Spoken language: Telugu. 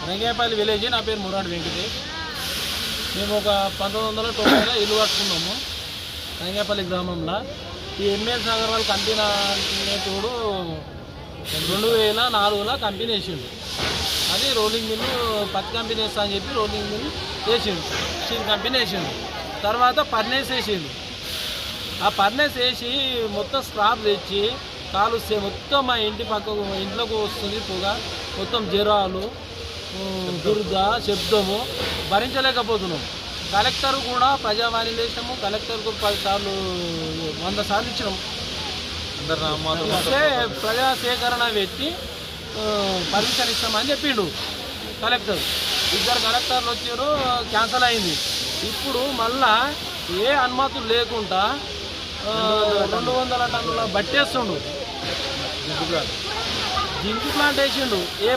రంగేపల్లి విలేజ్. నా పేరు మురాడు వెంకటేష్. మేము ఒక 1990లో ఇల్లు కట్టుకున్నాము రంగేపల్లి గ్రామంలో. ఈ ఎంఎస్ నగర్ వాళ్ళు కంపెనీ అనేటోడు 2004లో కంపెనీ వేసిండు. అది రోలింగ్ మిల్లు పత్తి కంపెనీ వేస్తా అని చెప్పి రోలింగ్ మిల్లు వేసిండు, స్టీల్ కంపెనీ వేసిండు. తర్వాత పర్నేస్ వేసిండు. ఆ పర్నేస్ వేసి మొత్తం స్క్రాప్ తెచ్చి కాలుస్తే మొత్తం మా ఇంటి పక్కకు ఇంట్లోకి వస్తుంది పొగ. మొత్తం జ్వరాలు, దుర్గ, శబ్దము భరించలేకపోతున్నాం. కలెక్టర్ కూడా ప్రజావాణి వేసినాము. కలెక్టర్కు 10 సార్లు 100 సార్లు ఇచ్చినాము. ఇస్తే ప్రజా సేకరణ పెట్టి పర్మిషన్ ఇస్తామని చెప్పిండు కలెక్టర్. 2 కలెక్టర్లు వచ్చారు, క్యాన్సల్ అయింది. ఇప్పుడు మళ్ళా ఏ అనుమతులు లేకుండా 200 టన్నుల బట్టేస్తుండు. జింక్ ప్లాంట్ వేసిండు. ఏ